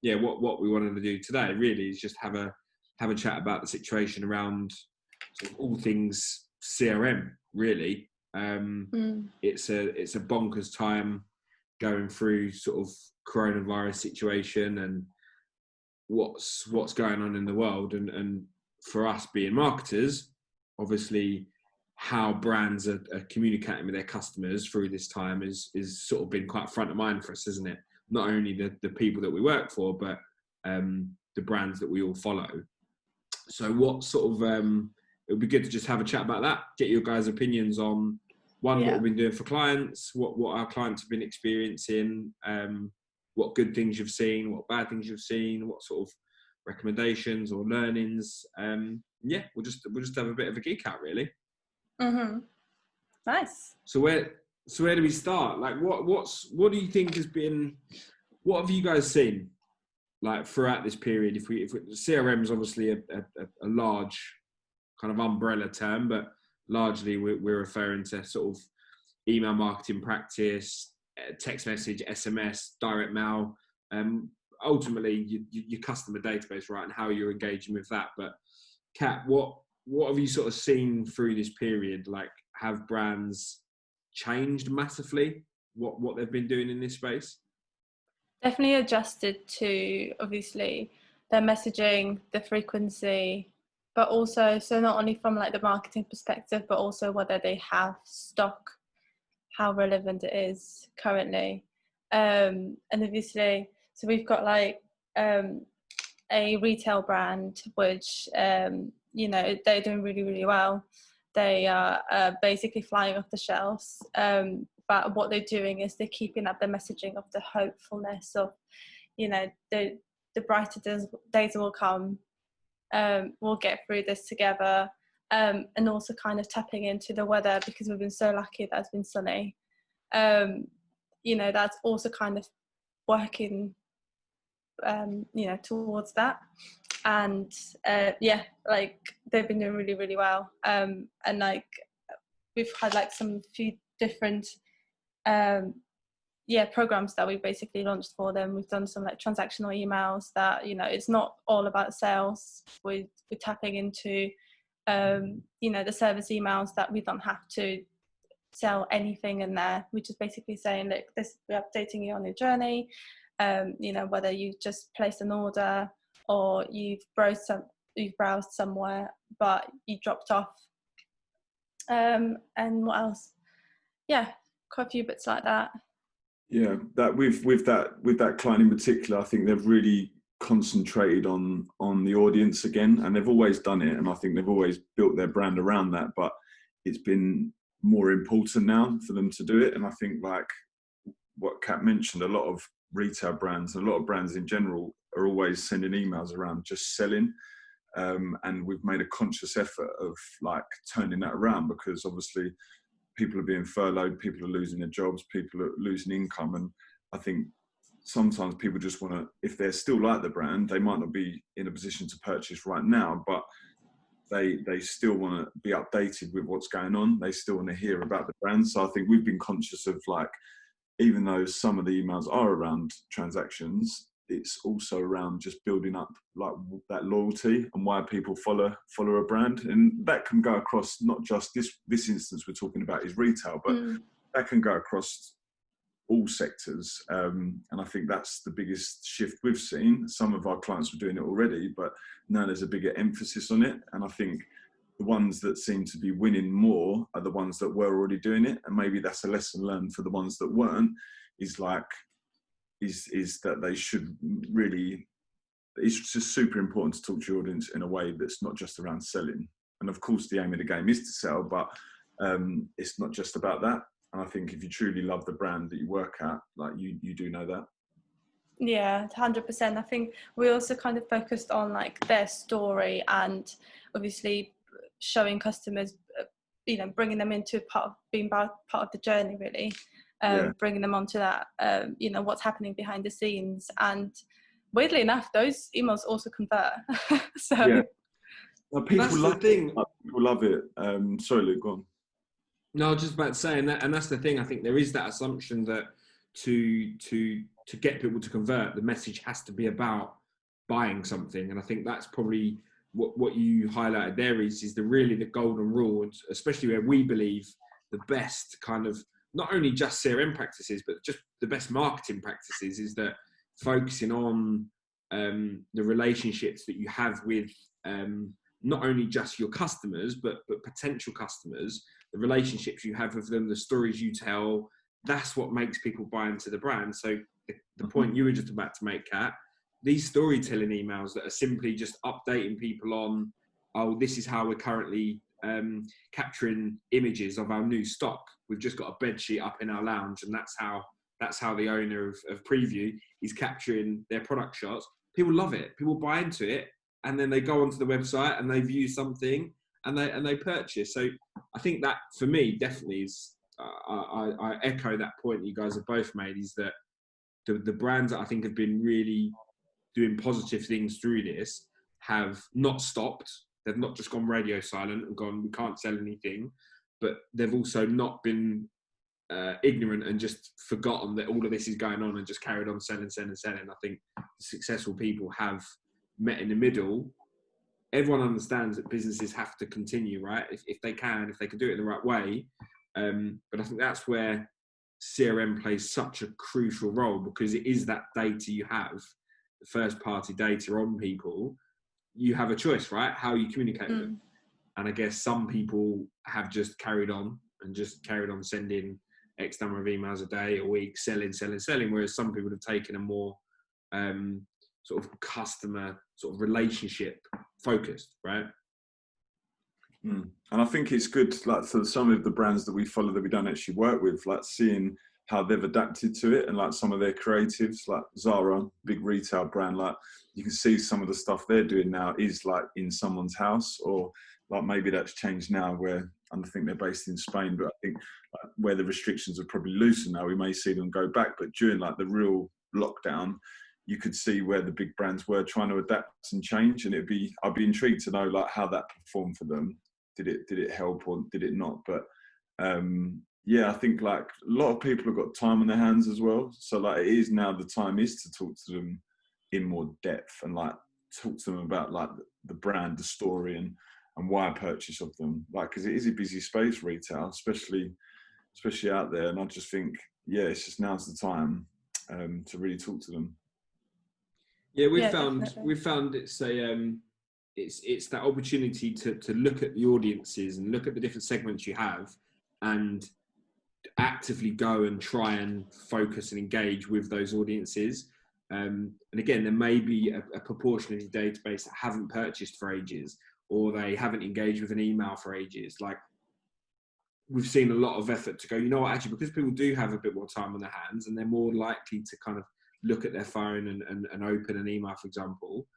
what we wanted to do today really is just have a chat about the situation around sort of all things CRM. Really, it's a bonkers time going through sort of coronavirus situation and what's going on in the world, and for us being marketers, obviously how brands are communicating with their customers through this time is sort of been quite front of mind for us, isn't it? Not only the people that we work for, but the brands that we all follow. So what sort of, it would be good to just have a chat about that, get your guys' opinions on what we've been doing for clients, what our clients have been experiencing, what good things you've seen, what bad things you've seen, what sort of recommendations or learnings. We'll just have a bit of a geek out really. Nice. So where do we start? Like what do you think has been, what have you guys seen like throughout this period? If CRM is obviously a large kind of umbrella term, but largely we're referring to sort of email marketing practice, text message, SMS, direct mail, ultimately your customer database, right, and how you're engaging with that. But Kat, what have you sort of seen through this period? Like, have brands changed massively what they've been doing in this space? Definitely adjusted to, obviously, their messaging, the frequency, but also, so not only from like the marketing perspective, but also whether they have stock, how relevant it is currently. And obviously, so we've got like a retail brand, which, they're doing really, really well. They are basically flying off the shelves. But what they're doing is they're keeping up the messaging of the hopefulness of, the brighter days will come. We'll get through this together. And also kind of tapping into the weather, because we've been so lucky that it's been sunny. That's also kind of working, towards that. And like they've been doing really, really well. And like we've had like some few different programs that we basically launched for them. We've done some like transactional emails that, it's not all about sales. We're tapping into the service emails that we don't have to sell anything in there. We're just basically saying, look, we're updating you on your journey, whether you just placed an order or you've browsed somewhere but you dropped off, and what else? Quite a few bits like that. That with that client in particular, I think they've really concentrated on the audience again, and they've always done it, and I think they've always built their brand around that, but it's been more important now for them to do it. And I think, like what Kat mentioned, a lot of retail brands, a lot of brands in general, are always sending emails around just selling, and we've made a conscious effort of like turning that around, because obviously people are being furloughed, people are losing their jobs, people are losing income, and I think sometimes people just want to, if they're still like the brand, they might not be in a position to purchase right now, but they still want to be updated with what's going on. They still want to hear about the brand. So I think we've been conscious of, like, even though some of the emails are around transactions, it's also around just building up like that loyalty and why people follow a brand. And that can go across not just this instance we're talking about is retail, but that can go across all sectors. And I think that's the biggest shift we've seen. Some of our clients were doing it already, but now there's a bigger emphasis on it. And I think the ones that seem to be winning more are the ones that were already doing it. And maybe that's a lesson learned for the ones that weren't, is that they should really, it's just super important to talk to your audience in a way that's not just around selling. And of course the aim of the game is to sell, but it's not just about that. And I think if you truly love the brand that you work at, like you do know that. Yeah, 100%. I think we also kind of focused on like their story, and obviously showing customers, bringing them into being part of the journey, really. Bringing them onto that, what's happening behind the scenes. And weirdly enough, those emails also convert. So yeah. Well, people love thing. People love it. Sorry, Luke, go on. No, I was just about to say, and that's the thing. I think there is that assumption that to to get people to convert, the message has to be about buying something. And I think that's probably what you highlighted there is really the golden rule, and especially where we believe the best kind of, not only just CRM practices, but just the best marketing practices, is that focusing on the relationships that you have with not only just your customers, but potential customers, the relationships you have with them, the stories you tell, that's what makes people buy into the brand. So the point you were just about to make, Kat, these storytelling emails that are simply just updating people on, oh, this is how we're currently capturing images of our new stock. We've just got a bed sheet up in our lounge, and that's how the owner of Preview is capturing their product shots. People love it. People buy into it, and then they go onto the website and they view something and they purchase. So I think that for me definitely is. I echo that point you guys have both made, is that the brands that I think have been really doing positive things through this have not stopped. They've not just gone radio silent and gone, we can't sell anything, but they've also not been ignorant and just forgotten that all of this is going on and just carried on selling. I think the successful people have met in the middle. Everyone understands that businesses have to continue, right? If they can do it in the right way. But I think that's where CRM plays such a crucial role, because it is that data you have, the first party data on people. You have a choice, right? How you communicate with them. And I guess some people have just carried on sending X number of emails a day, a week, selling, whereas some people have taken a more sort of customer, sort of relationship focused, right? And I think it's good, like, for some of the brands that we follow that we don't actually work with, like seeing how they've adapted to it, and like some of their creatives, like Zara, big retail brand, like you can see some of the stuff they're doing now is like in someone's house, or like maybe that's changed now where I think they're based in Spain, but I think like, where the restrictions are probably looser now, we may see them go back. But during like the real lockdown, you could see where the big brands were trying to adapt and change, and I'd be intrigued to know like how that performed for them. Did it help or did it not? But yeah, I think like a lot of people have got time on their hands as well. So like it is now the time is to talk to them in more depth and like talk to them about like the brand, the story, and why purchase of them. Like, because it is a busy space, retail, especially out there. And I just think, yeah, it's just now's the time to really talk to them. Yeah, we've found it's a it's that opportunity to look at the audiences and look at the different segments you have, and actively go and try and focus and engage with those audiences. And again, there may be a proportion of your database that haven't purchased for ages, or they haven't engaged with an email for ages. Like, we've seen a lot of effort to go, you know what, actually, because people do have a bit more time on their hands and they're more likely to kind of look at their phone and open an email, for example,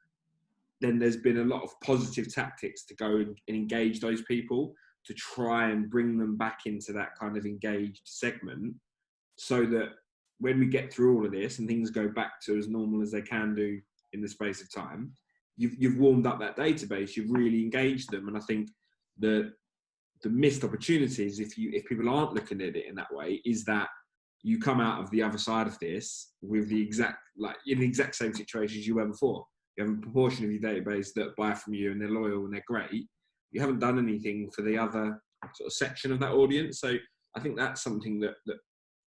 then there's been a lot of positive tactics to go and engage those people, to try and bring them back into that kind of engaged segment, so that when we get through all of this and things go back to as normal as they can do in the space of time, you've warmed up that database, you've really engaged them. And I think the missed opportunities, if people aren't looking at it in that way, is that you come out of the other side of this with in the exact same situation as you were before. You have a proportion of your database that buy from you and they're loyal and they're great. You haven't done anything for the other sort of section of that audience. So I think that's something that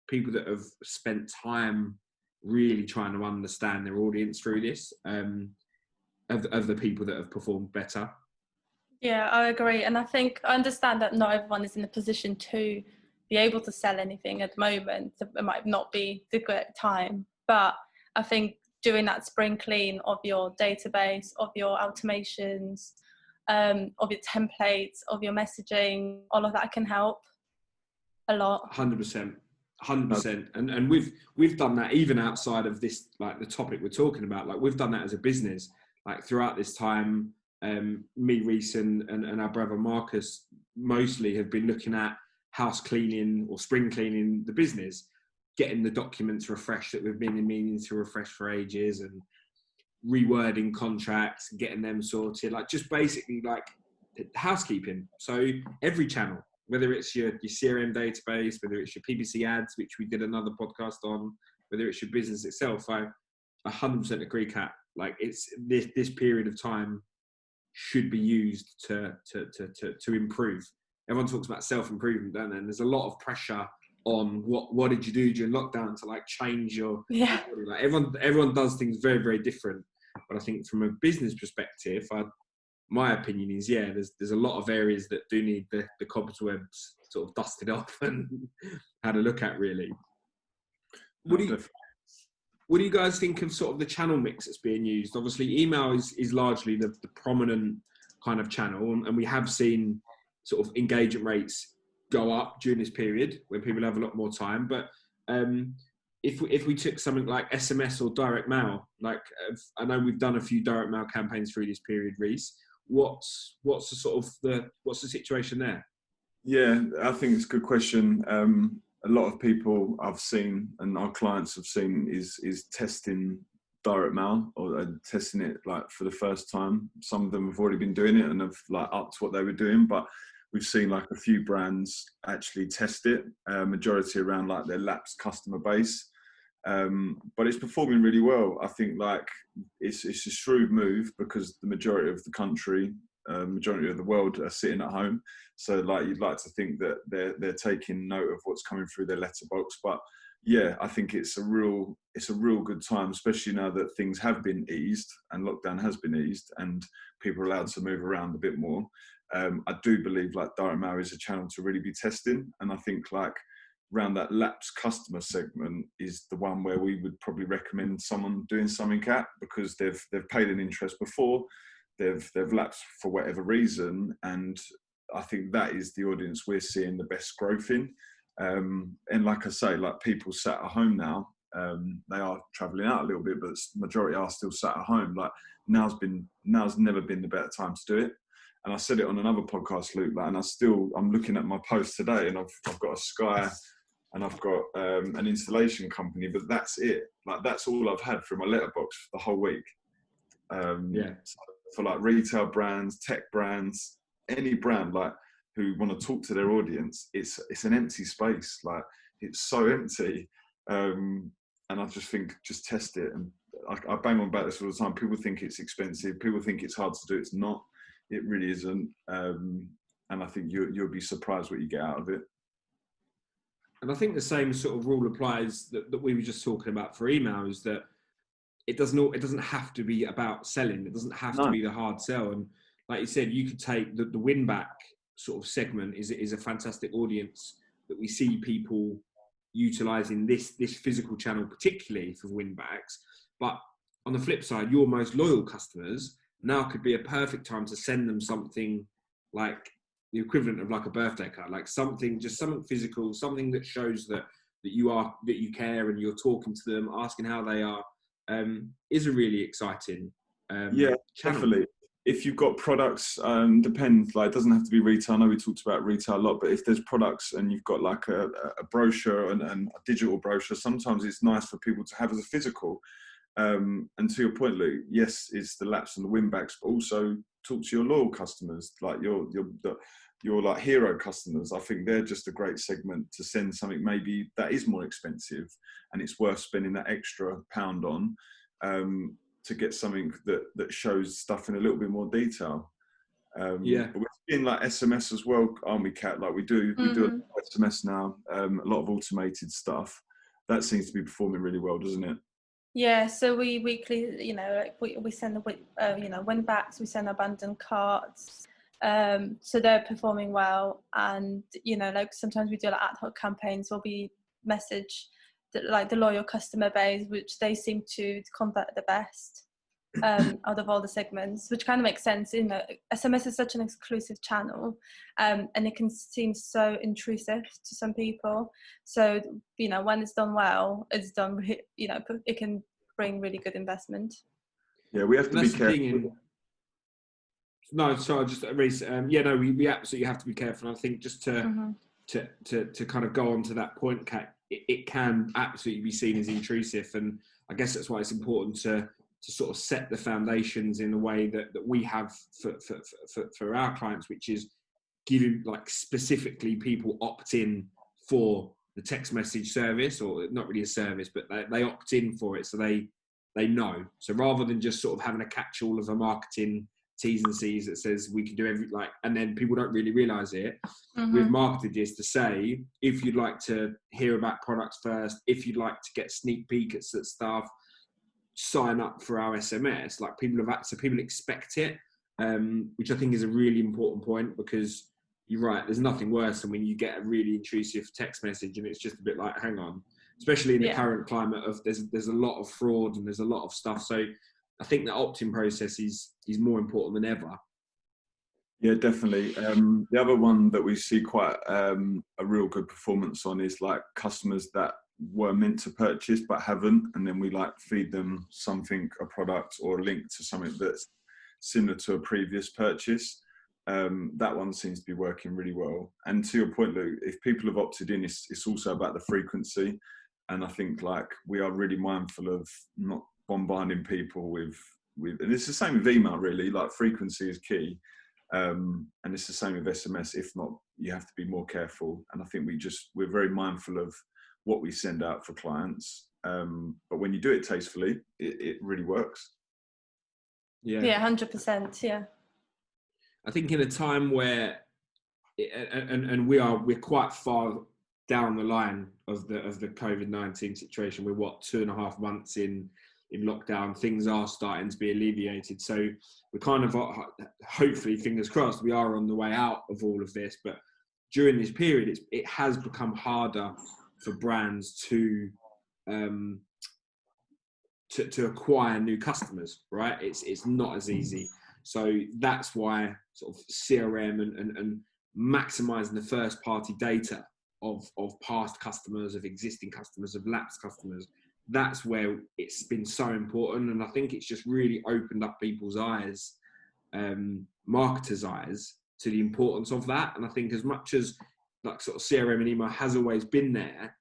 people that have spent time really trying to understand their audience through this, of the people that have performed better. Yeah, I agree. And I understand that not everyone is in a position to be able to sell anything at the moment. It might not be the correct time, but I think doing that spring clean of your database, of your automations, of your templates, of your messaging, all of that can help a lot. 100%. And we've done that even outside of this, like the topic we're talking about. Like, we've done that as a business, like throughout this time. Me, Reece, and our brother Marcus mostly have been looking at house cleaning or spring cleaning the business, getting the documents refreshed that we've been meaning to refresh for ages, and rewording contracts, getting them sorted, like just basically like housekeeping. So every channel, whether it's your CRM database, whether it's your PPC ads, which we did another podcast on, whether it's your business itself. I 100% agree, Kat. Like, it's this period of time should be used to improve. Everyone talks about self-improvement, don't they? And there's a lot of pressure on what did you do during lockdown to like change your body. Like, everyone does things very, very different. But I think from a business perspective, my opinion is, there's a lot of areas that do need the cobwebs sort of dusted off and had a look at, really. What do you guys think of sort of the channel mix that's being used? Obviously, email is largely the prominent kind of channel, and we have seen sort of engagement rates go up during this period when people have a lot more time. But if we took something like SMS or direct mail, like I know we've done a few direct mail campaigns through this period, Reece. What's the sort of what's the situation there? Yeah, I think it's a good question. A lot of people I've seen and our clients have seen is testing direct mail or testing it like for the first time. Some of them have already been doing it and have like upped what they were doing, but we've seen like a few brands actually test it, majority around like their lapsed customer base. But it's performing really well. I think like it's a shrewd move because the majority of the country, majority of the world are sitting at home. So like you'd like to think that they're taking note of what's coming through their letterbox. But yeah, I think it's a real good time, especially now that things have been eased and lockdown has been eased and people are allowed to move around a bit more. I do believe like direct mail is a channel to really be testing, and I think like around that lapsed customer segment is the one where we would probably recommend someone doing something at, because they've paid an interest before, they've lapsed for whatever reason, and I think that is the audience we're seeing the best growth in. And like I say, like people sat at home now, they are traveling out a little bit, but the majority are still sat at home. Like now's never been the better time to do it. And I said it on another podcast, Luke, like, and I'm looking at my post today and I've got a Sky and I've got an installation company, but that's it. Like that's all I've had from my letterbox for the whole week. So for like retail brands, tech brands, any brand like who want to talk to their audience, it's an empty space. Like it's so empty. And I just think, just test it. And I bang on about this all the time. People think it's expensive. People think it's hard to do. It's not. It really isn't. And I think you'll be surprised what you get out of it. And I think the same sort of rule applies that we were just talking about for email, is that it doesn't have to be about selling. It doesn't have to be the hard sell. And like you said, you could take the win back sort of segment is a fantastic audience that we see people utilizing this physical channel, particularly for win backs. But on the flip side, your most loyal customers now could be a perfect time to send them something like the equivalent of like a birthday card, like something physical, something that shows that you care and you're talking to them, asking how they are, is a really exciting channel. Definitely. If you've got products, depends, like it doesn't have to be retail. I know we talked about retail a lot, but if there's products and you've got like a brochure and a digital brochure, sometimes it's nice for people to have as a physical. And to your point, Luke, yes, it's the laps and the win backs, but also talk to your loyal customers, like your like hero customers. I think they're just a great segment to send something maybe that is more expensive and it's worth spending that extra £1 on to get something that shows stuff in a little bit more detail. But we're seeing like SMS as well, aren't we, Kat? Like we do a lot of SMS now, a lot of automated stuff. That seems to be performing really well, doesn't it? Yeah, so we weekly, like we send the win backs, we send abandoned carts, so they're performing well. And like sometimes we do like ad hoc campaigns where we message the loyal customer base, which they seem to convert the best out of all the segments, which kind of makes sense. SMS is such an exclusive channel, and it can seem so intrusive to some people. So when it's done well, it's done. It can bring really good investment. Yeah, we have to be careful. No, sorry, just Reece. We absolutely have to be careful. I think just to kind of go on to that point, Kat, it can absolutely be seen as intrusive, and I guess that's why it's important to sort of set the foundations in a way that we have for our clients, which is giving like specifically people opt in for the text message service, or not really a service, but they opt in for it, so they know. So rather than just sort of having a catch-all of a marketing T's and C's that says we can do and then people don't really realise it. We've marketed this to say, if you'd like to hear about products first, if you'd like to get sneak peek at stuff, sign up for our SMS. Like people expect it, which I think is a really important point, because you're right, there's nothing worse than when you get a really intrusive text message and it's just a bit like, hang on, especially in the current climate of there's a lot of fraud and there's a lot of stuff. So I think the opt-in process is more important than ever. Yeah, definitely. The other one that we see quite a real good performance on is like customers that were meant to purchase but haven't, and then we like feed them something, a product or a link to something that's similar to a previous purchase. That one seems to be working really well. And to your point, Luke, if people have opted in, it's also about the frequency. And I think like we are really mindful of not bombarding people with, and it's the same with email really, like frequency is key. And it's the same with SMS. If not, you have to be more careful. And I think we're very mindful of what we send out for clients. But when you do it tastefully, it really works. Yeah, 100%. Yeah. I think in a time where, we're quite far down the line of the COVID-19 situation. We're 2.5 months in lockdown. Things are starting to be alleviated. So we're kind of, hopefully, fingers crossed, we are on the way out of all of this. But during this period, it has become harder for brands to acquire new customers, right? It's not as easy. So that's why sort of CRM and maximizing the first party data of past customers, of existing customers, of lapsed customers, that's where it's been so important. And I think it's just really opened up people's eyes, marketers' eyes, to the importance of that. And I think as much as like sort of CRM and email has always been there,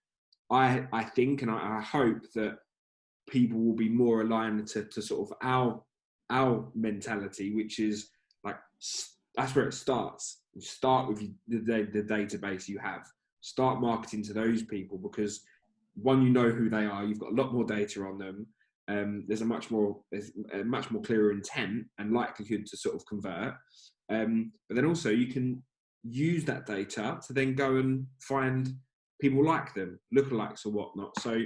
I think and I hope that people will be more aligned to sort of our mentality, which is like, that's where it starts. You start with the database you have. Start marketing to those people, because one, you know who they are. You've got a lot more data on them. There's a much more clearer intent and likelihood to sort of convert. But then also you can use that data to then go and find people like them, lookalikes or whatnot. So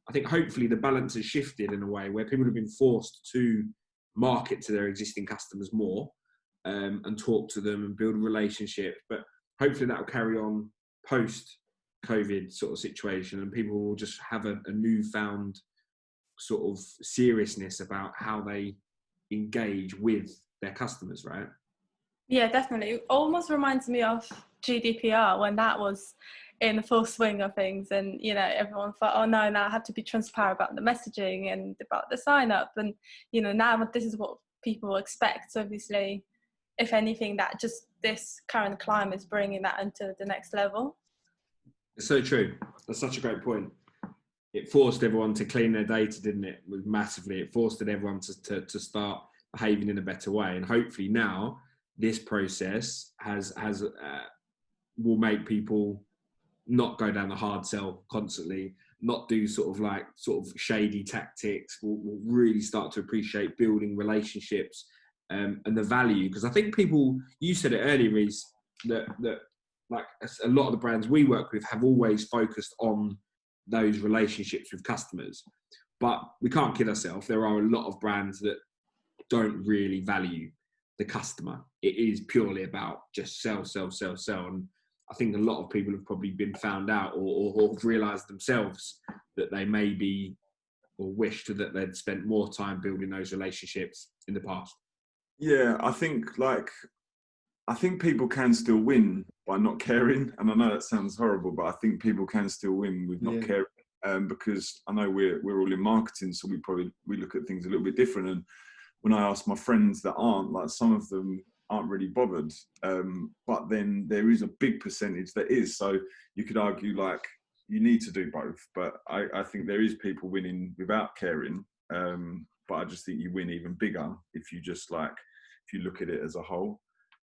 I think hopefully the balance has shifted in a way where people have been forced to market to their existing customers more, and talk to them and build a relationship. But hopefully that will carry on post-COVID sort of situation, and people will just have a newfound sort of seriousness about how they engage with their customers, right? Yeah, definitely. It almost reminds me of GDPR when that was in the full swing of things, and everyone thought, oh no, now I have to be transparent about the messaging and about the sign up, and now this is what people expect. So obviously, if anything, that just this current climate is bringing that into the next level. It's so true. That's such a great point. It forced everyone to clean their data, didn't it? Massively. It forced everyone to start behaving in a better way, and hopefully now this process will make people not go down the hard sell constantly, not do sort of shady tactics. Will really start to appreciate building relationships, and the value. Because I think people, you said it earlier, Reece, that like a lot of the brands we work with have always focused on those relationships with customers. But we can't kid ourselves. There are a lot of brands that don't really value the customer. It is purely about just sell. And I think a lot of people have probably been found out or have realised themselves that they may be, or wished that they'd spent more time building those relationships in the past. Yeah, I think people can still win by not caring. And I know that sounds horrible, but I think people can still win with not caring. Because I know we're all in marketing, so we look at things a little bit different. And when I ask my friends that aren't, like some of them aren't really bothered, but then there is a big percentage that is. So you could argue like you need to do both, but I think there is people winning without caring, but I just think you win even bigger if you look at it as a whole.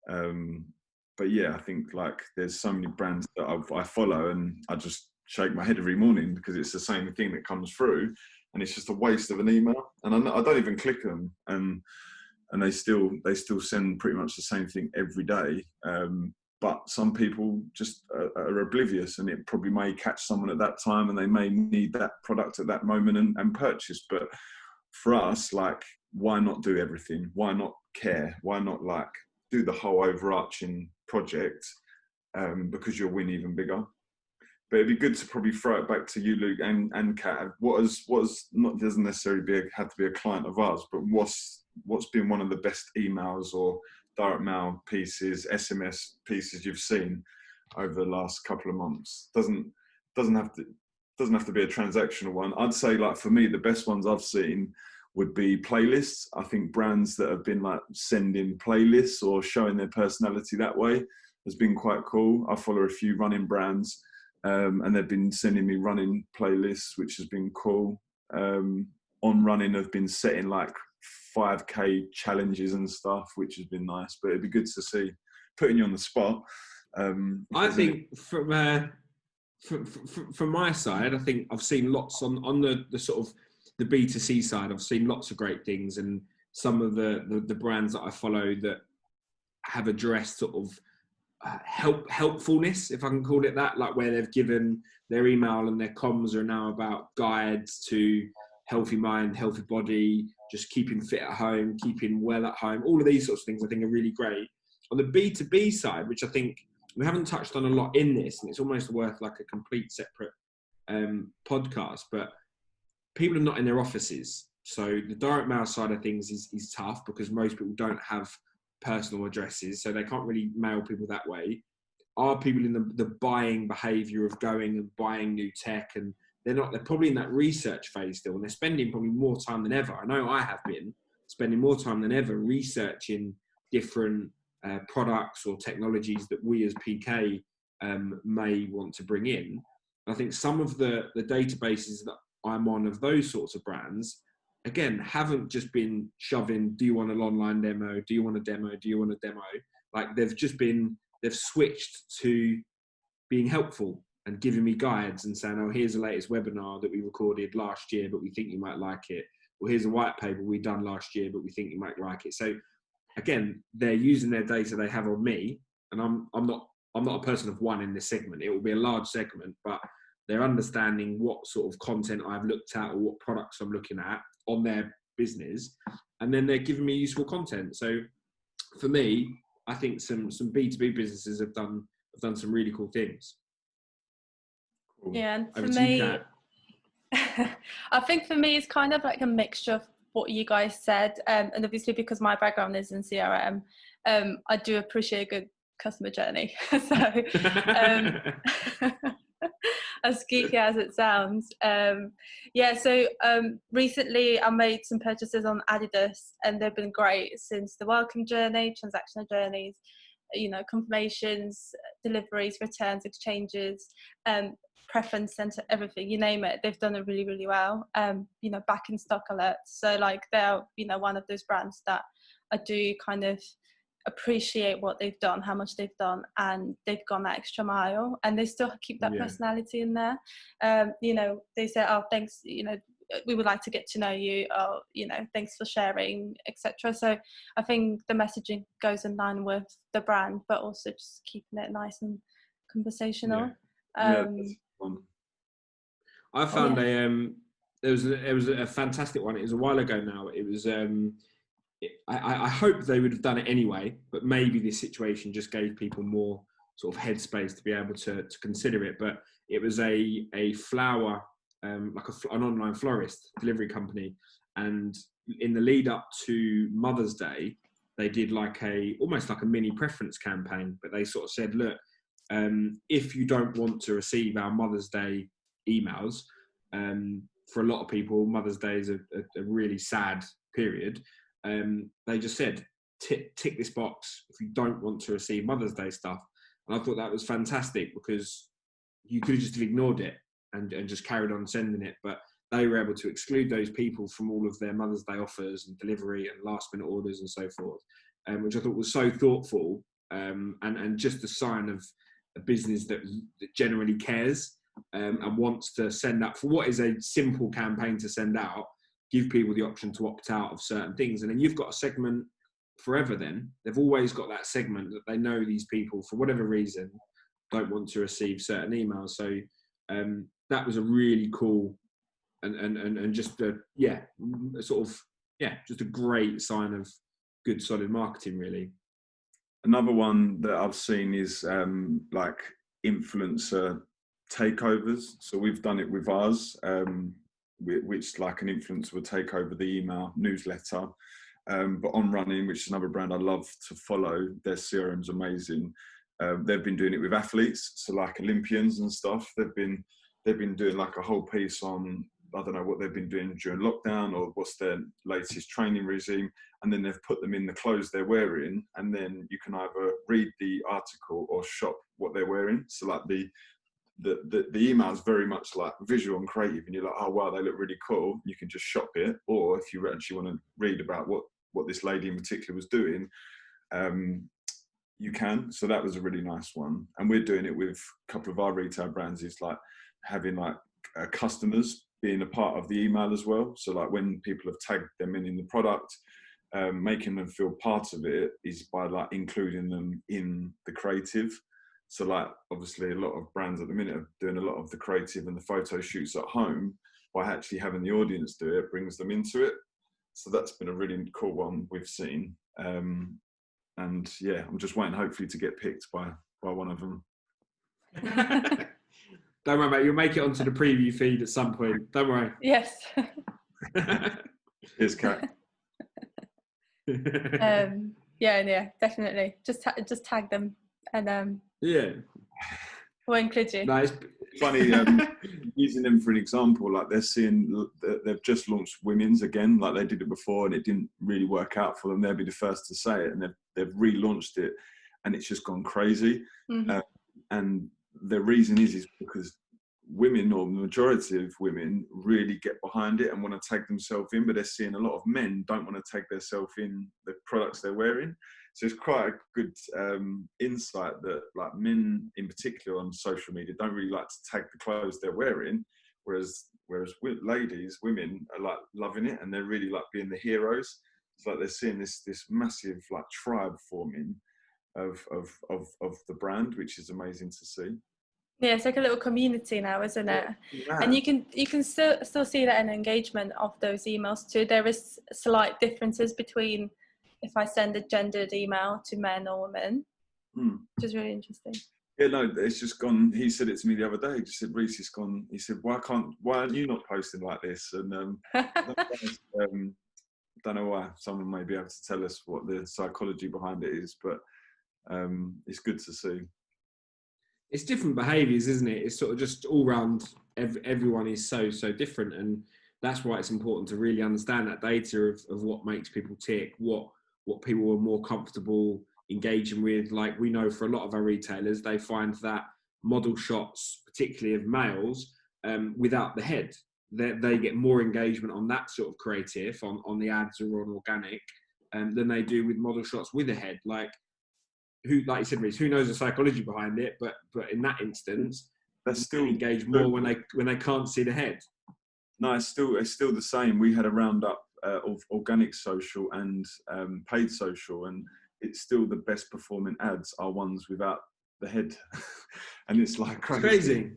But yeah, I think like there's so many brands that I follow, and I just shake my head every morning because it's the same thing that comes through, and it's just a waste of an email. And I don't even click them, and they still send pretty much the same thing every day. But some people just are oblivious, and it probably may catch someone at that time, and they may need that product at that moment and purchase. But for us, like, why not do everything? Why not care? Why not like do the whole overarching project? Because you'll win even bigger. But it'd be good to probably throw it back to you, Luke, and Kat. What not doesn't necessarily have to be a client of ours, but what's been one of the best emails or direct mail pieces, SMS pieces you've seen over the last couple of months? Doesn't have to be a transactional one. I'd say, like, for me, the best ones I've seen would be playlists. I think brands that have been like sending playlists or showing their personality that way has been quite cool. I follow a few running brands, and they've been sending me running playlists, which has been cool. On running, have been setting like 5K challenges and stuff, which has been nice. But it'd be good to see, putting you on the spot. I think from my side, I think I've seen lots on the sort of the B2C side. I've seen lots of great things, and some of the brands that I follow that have addressed sort of helpfulness, if I can call it that, like where they've given their email and their comms are now about guides to healthy mind, healthy body, just keeping fit at home, keeping well at home. All of these sorts of things I think are really great. On the B2B side, which I think we haven't touched on a lot in this, and it's almost worth like a complete separate podcast, but people are not in their offices. So the direct mail side of things is tough because most people don't have personal addresses, so they can't really mail people that way. Are people in the buying behaviour of going and buying new tech, and they're probably in that research phase still, and they're spending probably more time than ever. I know I have been spending more time than ever researching different products or technologies that we as PK may want to bring in. I think some of the databases that I'm on of those sorts of brands, again, haven't just been shoving, do you want an online demo? Do you want a demo? Do you want a demo? Like they've switched to being helpful and giving me guides and saying, oh, here's the latest webinar that we recorded last year, but we think you might like it. Or here's a white paper we done last year, but we think you might like it. So again, they're using their data they have on me, and I'm not a person of one in this segment. It will be a large segment, but they're understanding what sort of content I've looked at or what products I'm looking at on their business, and then they're giving me useful content. So for me, I think some B2B businesses have done some really cool things. Cool. Yeah, and for me, I think for me it's kind of like a mixture of what you guys said, and obviously because my background is in CRM, I do appreciate a good customer journey. So as geeky as it sounds, so recently I made some purchases on Adidas, and they've been great since the welcome journey, transactional journeys, confirmations, deliveries, returns, exchanges, preference center, everything, you name it. They've done it really, really well. Back in stock alerts. So like they're, one of those brands that I do kind of appreciate what they've done, how much they've done, and they've gone that extra mile, and they still keep that personality in there. They say, oh, thanks, we would like to get to know you, or thanks for sharing, etc. So I think the messaging goes in line with the brand, but also just keeping it nice and conversational. That's fun. I found it was a fantastic one. It was a while ago now. It was I hope they would have done it anyway, but maybe this situation just gave people more sort of headspace to be able to consider it. But it was a flower, like an online florist delivery company, and in the lead up to Mother's Day, they did almost like a mini preference campaign. But they sort of said, look, if you don't want to receive our Mother's Day emails, for a lot of people, Mother's Day is a really sad period. They just said, tick this box if you don't want to receive Mother's Day stuff. And I thought that was fantastic, because you could have just ignored it and just carried on sending it. But they were able to exclude those people from all of their Mother's Day offers and delivery and last minute orders and so forth, which I thought was so thoughtful, and just a sign of a business that generally cares. and wants to send out for what is a simple campaign to send out, give people the option to opt out of certain things. And then you've got a segment forever then. They've always got that segment that they know these people, for whatever reason, don't want to receive certain emails. So that was a really cool and just just a great sign of good, solid marketing, really. Another one that I've seen is like influencer takeovers. So we've done it with ours, which like an influencer would take over the email newsletter. But On Running, which is another brand I love to follow, their CRM's amazing. They've been doing it with athletes, so like Olympians and stuff. They've been doing like a whole piece on, I don't know what they've been doing during lockdown or what's their latest training regime, and then they've put them in the clothes they're wearing, and then you can either read the article or shop what they're wearing. So like the email is very much like visual and creative, and you're like, oh wow, they look really cool. You can just shop it, or if you actually want to read about what this lady in particular was doing, you can. So that was a really nice one, and we're doing it with a couple of our retail brands. Is like having like customers being a part of the email as well. So like when people have tagged them in the product, making them feel part of it is by like including them in the creative. So like obviously a lot of brands at the minute are doing a lot of the creative and the photo shoots at home. By actually having the audience do it, brings them into it. So that's been a really cool one we've seen. And yeah, I'm just waiting hopefully to get picked by one of them. Don't worry, mate. You'll make it onto the preview feed at some point. Don't worry. Yes. Here's Kat. Yeah, definitely. Just tag them, and yeah, we'll include you. No, it's funny using them for an example. Like they've just launched women's again. Like they did it before and it didn't really work out for them. They'll be the first to say it, and they've relaunched it, and it's just gone crazy. Mm-hmm. And the reason is because women, or the majority of women, really get behind it and want to tag themselves in, but they're seeing a lot of men don't want to tag themselves in the products they're wearing. So it's quite a good insight that like men in particular on social media don't really like to tag the clothes they're wearing, whereas ladies, women are like loving it, and they're really like being the heroes. It's like they're seeing this massive like tribe forming of the brand, which is amazing to see. Yeah, it's like a little community now, isn't it? Yeah. And you can still see that in engagement of those emails too. There is slight differences between if I send a gendered email to men or women, which is really interesting. Yeah, no, it's just gone. He said it to me the other day. He just said, Reece, it's gone. He said, why aren't you not posting like this? And don't know why. Someone may be able to tell us what the psychology behind it is, but it's good to see. It's different behaviours, isn't it? It's sort of just all round. Everyone is so different, and that's why it's important to really understand that data of what makes people tick, what people are more comfortable engaging with. Like we know for a lot of our retailers, they find that model shots, particularly of males, without the head, they get more engagement on that sort of creative on the ads or on organic than they do with model shots with a head. Like you said, Reece, who knows the psychology behind it? But in that instance, they're still engage more when they can't see the head. No, it's still the same. We had a roundup of organic social and paid social, and it's still the best performing ads are ones without the head, and it's like crazy.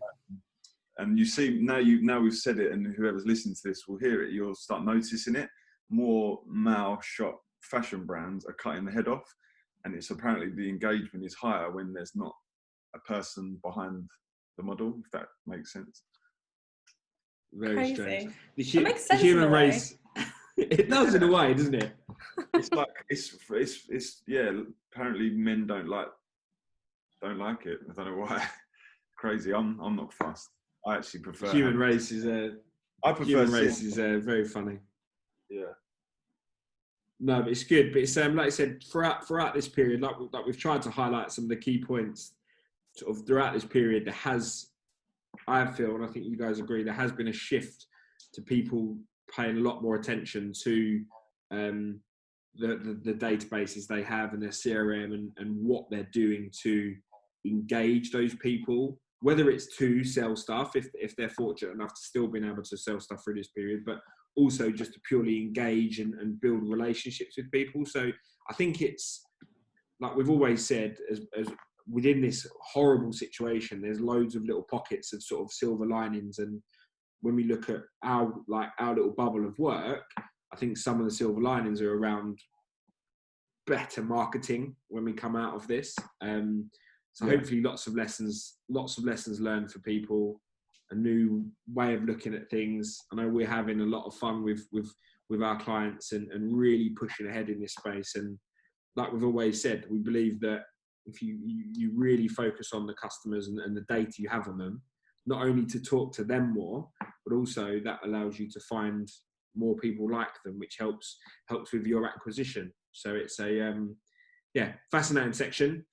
And you see now we've said it, and whoever's listening to this will hear it. You'll start noticing it. More male shop fashion brands are cutting the head off. And it's apparently the engagement is higher when there's not a person behind the model, if that makes sense. Very crazy. Strange. It makes sense. The human race, it does in a way, doesn't it? It's like it's yeah. Apparently, men don't like it. I don't know why. Crazy. I'm not fussed. I actually prefer. The human race is I prefer. Human race is very funny. Yeah. No, but it's good. But it's like I said, throughout this period, like we've tried to highlight some of the key points. Sort of throughout this period, there has, I feel, and I think you guys agree, there has been a shift to people paying a lot more attention to the databases they have and their CRM and what they're doing to engage those people. whether it's to sell stuff, if they're fortunate enough to still being able to sell stuff through this period, but also just to purely engage and build relationships with people. So I think it's, like we've always said, as within this horrible situation, there's loads of little pockets of sort of silver linings. And when we look at our little bubble of work, I think some of the silver linings are around better marketing when we come out of this. So hopefully lots of lessons learned for people, a new way of looking at things. I know we're having a lot of fun with our clients and really pushing ahead in this space. And like we've always said, we believe that if you really focus on the customers and the data you have on them, not only to talk to them more, but also that allows you to find more people like them, which helps with your acquisition. So it's a fascinating section.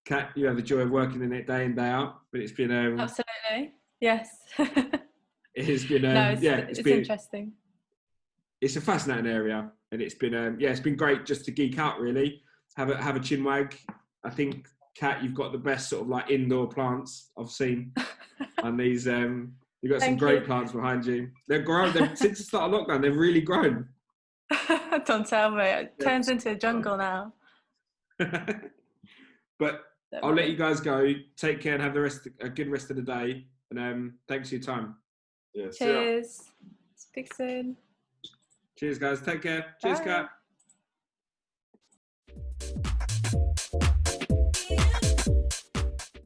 Kat, you have the joy of working in it day in, day out, but it's been absolutely, yes. It has been it's been interesting. It's a fascinating area, and it's been great just to geek out, really. Have a chin wag. I think, Kat, you've got the best sort of like indoor plants I've seen. And these you've got some great plants behind you. They've grown. Since the start of lockdown, they've really grown. Don't tell me. It turns into a jungle now. But I'll let you guys go. Take care and have a good rest of the day. And thanks for your time. Yeah, cheers. Speak soon. Cheers, guys. Take care. Cheers, Kat.